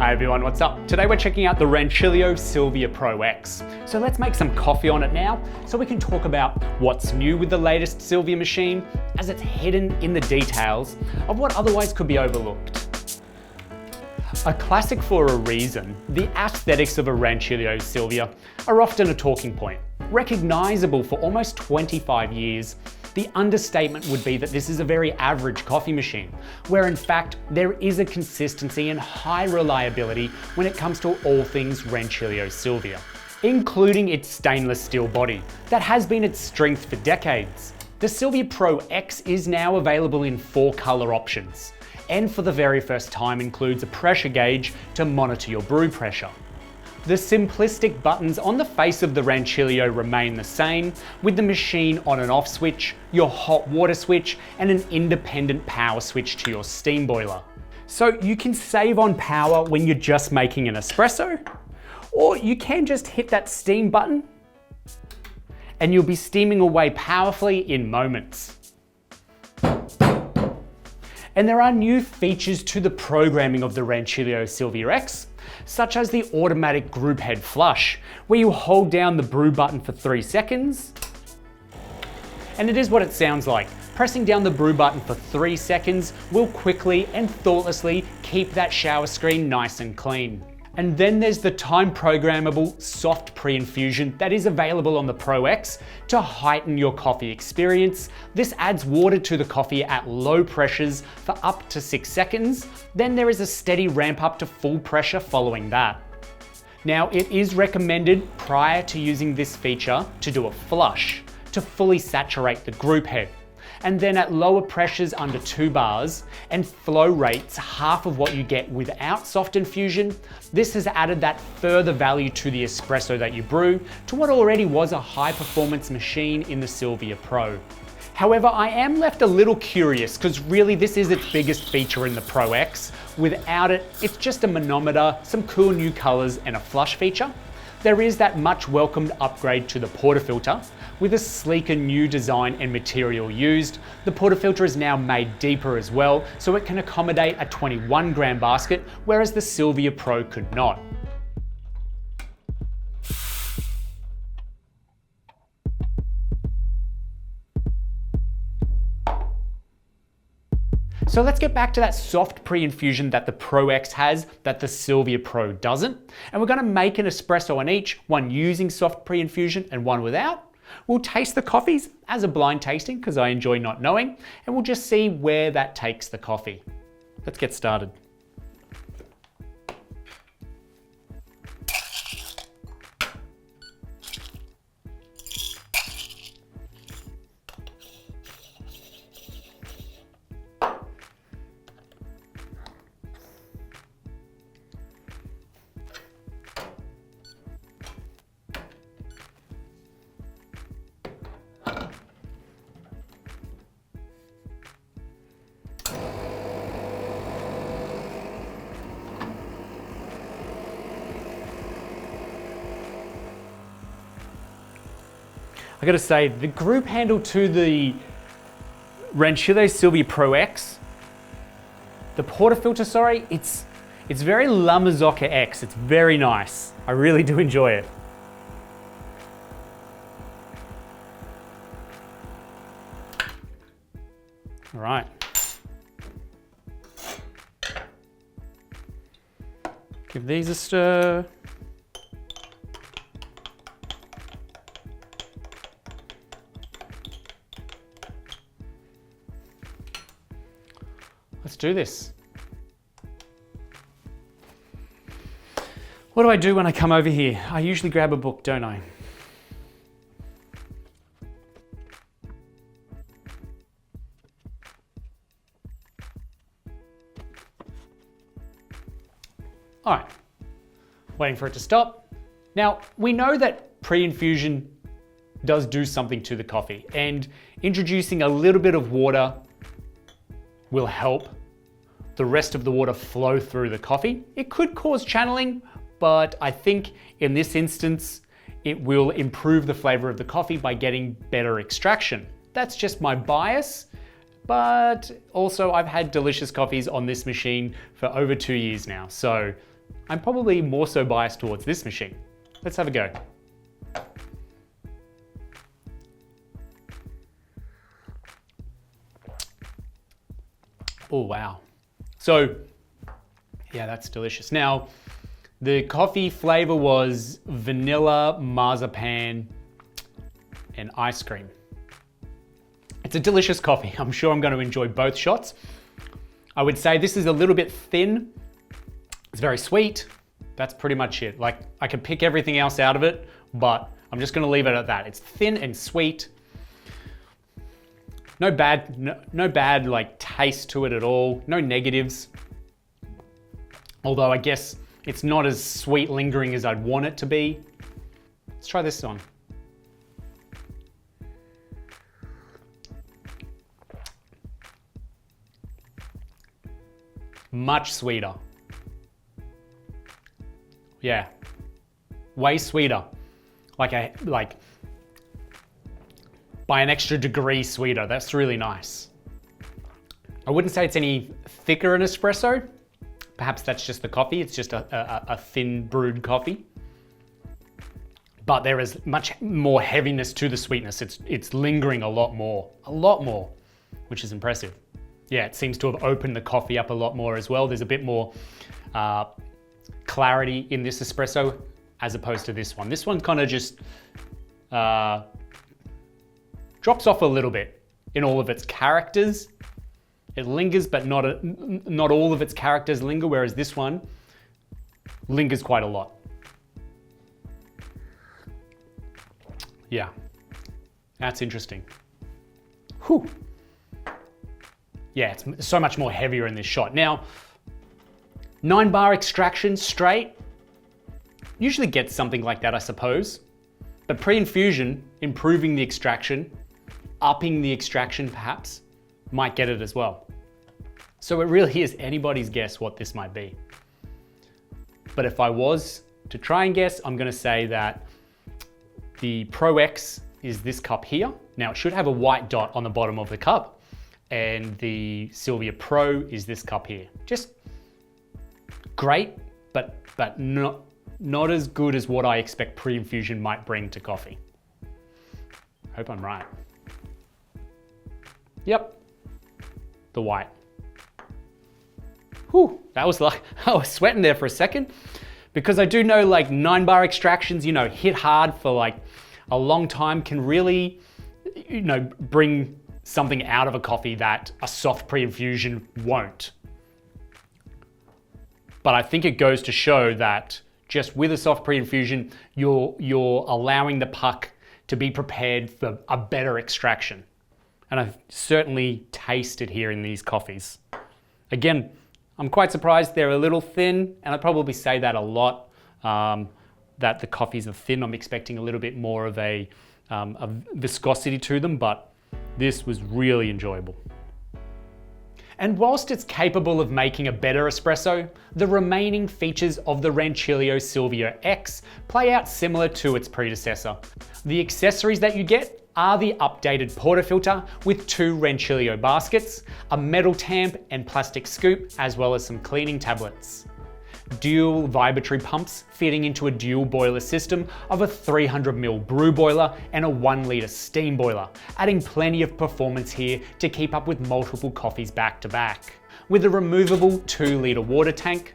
Hi everyone, what's up? Today we're checking out the Rancilio Silvia Pro X. So let's make some coffee on it now so we can talk about what's new with the latest Silvia machine as it's hidden in the details of what otherwise could be overlooked. A classic for a reason, the aesthetics of a Rancilio Silvia are often a talking point. Recognizable for almost 25 years, the understatement would be that this is a very average coffee machine, where in fact there is a consistency and high reliability when it comes to all things Rancilio Silvia, including its stainless steel body that has been its strength for decades. The Silvia Pro X is now available in 4 color options, and for the very first time includes a pressure gauge to monitor your brew pressure. The simplistic buttons on the face of the Rancilio remain the same, with the machine on and off switch, your hot water switch, and an independent power switch to your steam boiler. So you can save on power when you're just making an espresso, or you can just hit that steam button and you'll be steaming away powerfully in moments. And there are new features to the programming of the Rancilio Silvia X, such as the automatic group head flush, where you hold down the brew button for 3 seconds. And it is what it sounds like. Pressing down the brew button for 3 seconds will quickly and thoughtlessly keep that shower screen nice and clean. And then there's the time programmable Soft Pre-Infusion that is available on the Pro X to heighten your coffee experience. This adds water to the coffee at low pressures for up to 6 seconds. Then there is a steady ramp up to full pressure following that. Now, it is recommended prior to using this feature to do a flush to fully saturate the group head. And then at lower pressures under 2 bars and flow rates half of what you get without soft infusion, this has added that further value to the espresso that you brew to what already was a high performance machine in the Silvia Pro. However, I am left a little curious because really this is its biggest feature in the Pro X. Without it, it's just a manometer, some cool new colors and a flush feature. There is that much welcomed upgrade to the Portafilter. With a sleeker new design and material used, the Portafilter is now made deeper as well, so it can accommodate a 21 gram basket, whereas the Silvia Pro could not. So let's get back to that soft pre-infusion that the Pro X has that the Silvia Pro doesn't. And we're going to make an espresso on each, one using soft pre-infusion and one without. We'll taste the coffees as a blind tasting because I enjoy not knowing, and we'll just see where that takes the coffee. Let's get started. I gotta say, the group handle to the Rancilio Silvia Pro X, the Portafilter, sorry, it's very La Marzocca X. It's very nice. I really do enjoy it. All right. Give these a stir. Let's do this. What do I do when I come over here? I usually grab a book, don't I? All right, waiting for it to stop. Now, we know that pre-infusion does do something to the coffee, and introducing a little bit of water will help the rest of the water flow through the coffee. It could cause channeling, but I think in this instance, it will improve the flavor of the coffee by getting better extraction. That's just my bias, but also I've had delicious coffees on this machine for over 2 years now, so I'm probably more so biased towards this machine. Let's have a go. Oh, wow. So, yeah, that's delicious. Now, the coffee flavor was vanilla, marzipan, and ice cream. It's a delicious coffee. I'm sure I'm going to enjoy both shots. I would say this is a little bit thin. It's very sweet. That's pretty much it. Like, I could pick everything else out of it, but I'm just going to leave it at that. It's thin and sweet. No bad like taste to it at all. No negatives. Although I guess it's not as sweet lingering as I'd want it to be. Let's try this on. Much sweeter. Yeah, way sweeter. Like by an extra degree sweeter. That's really nice. I wouldn't say it's any thicker an espresso. Perhaps that's just the coffee. It's just a thin brewed coffee. But there is much more heaviness to the sweetness. It's lingering a lot more, which is impressive. Yeah, it seems to have opened the coffee up a lot more as well. There's a bit more clarity in this espresso as opposed to this one. This one kind of just drops off a little bit in all of its characters. It lingers, but not all of its characters linger, whereas this one lingers quite a lot. Yeah, that's interesting. Whew. Yeah, it's so much more heavier in this shot. Now, 9-bar extraction straight usually gets something like that, I suppose. But pre-infusion, improving the extraction, upping the extraction perhaps, might get it as well. So it really is anybody's guess what this might be. But if I was to try and guess, I'm gonna say that the Pro X is this cup here. Now it should have a white dot on the bottom of the cup, and the Silvia Pro is this cup here. Just great, but not as good as what I expect pre-infusion might bring to coffee. Hope I'm right. Yep, the white. Whew, that was like, I was sweating there for a second, because I do know like 9-bar extractions, you know, hit hard for like a long time can really, you know, bring something out of a coffee that a soft pre-infusion won't. But I think it goes to show that just with a soft pre-infusion, you're allowing the puck to be prepared for a better extraction. And I've certainly tasted here in these coffees. Again, I'm quite surprised they're a little thin, and I probably say that a lot, that the coffees are thin. I'm expecting a little bit more of a viscosity to them, but this was really enjoyable. And whilst it's capable of making a better espresso, the remaining features of the Rancilio Silvia X play out similar to its predecessor. The accessories that you get are the updated Portafilter with 2 Rancilio baskets, a metal tamp and plastic scoop, as well as some cleaning tablets. Dual vibratory pumps fitting into a dual boiler system of a 300ml brew boiler and a 1-litre steam boiler, adding plenty of performance here to keep up with multiple coffees back to back. With a removable 2-litre water tank,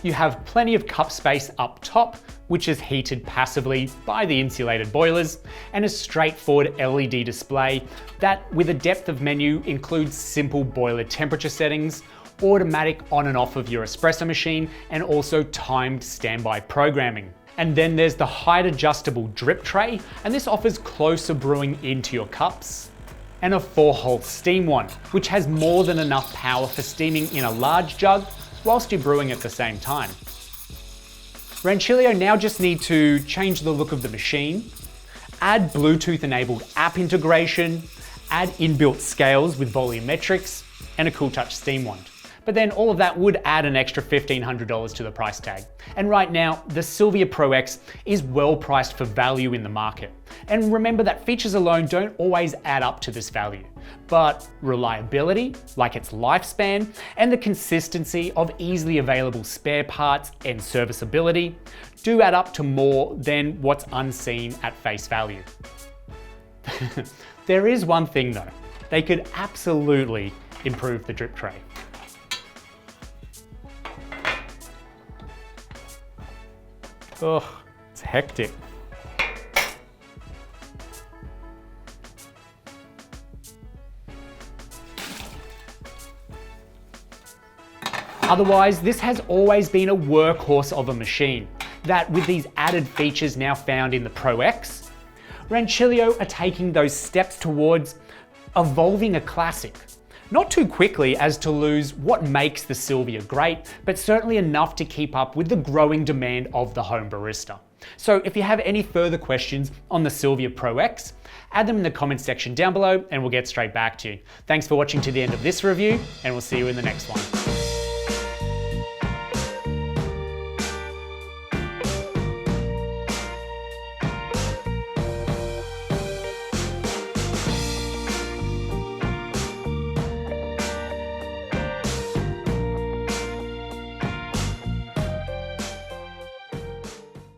you have plenty of cup space up top, which is heated passively by the insulated boilers, and a straightforward LED display that, with a depth of menu, includes simple boiler temperature settings, automatic on and off of your espresso machine, and also timed standby programming. And then there's the height adjustable drip tray, and this offers closer brewing into your cups. And a 4-hole steam one, which has more than enough power for steaming in a large jug whilst you're brewing at the same time. Rancilio now just need to change the look of the machine, add Bluetooth enabled app integration, add inbuilt scales with volumetrics, and a cool touch steam wand. But then all of that would add an extra $1,500 to the price tag. And right now, the Silvia Pro X is well priced for value in the market. And remember that features alone don't always add up to this value. But reliability, like its lifespan, and the consistency of easily available spare parts and serviceability do add up to more than what's unseen at face value. There is one thing though, they could absolutely improve the drip tray. Ugh, it's hectic. Otherwise, this has always been a workhorse of a machine that, with these added features now found in the Pro X, Rancilio are taking those steps towards evolving a classic. Not too quickly as to lose what makes the Silvia great, but certainly enough to keep up with the growing demand of the home barista. So if you have any further questions on the Silvia Pro X, add them in the comments section down below and we'll get straight back to you. Thanks for watching to the end of this review, and we'll see you in the next one.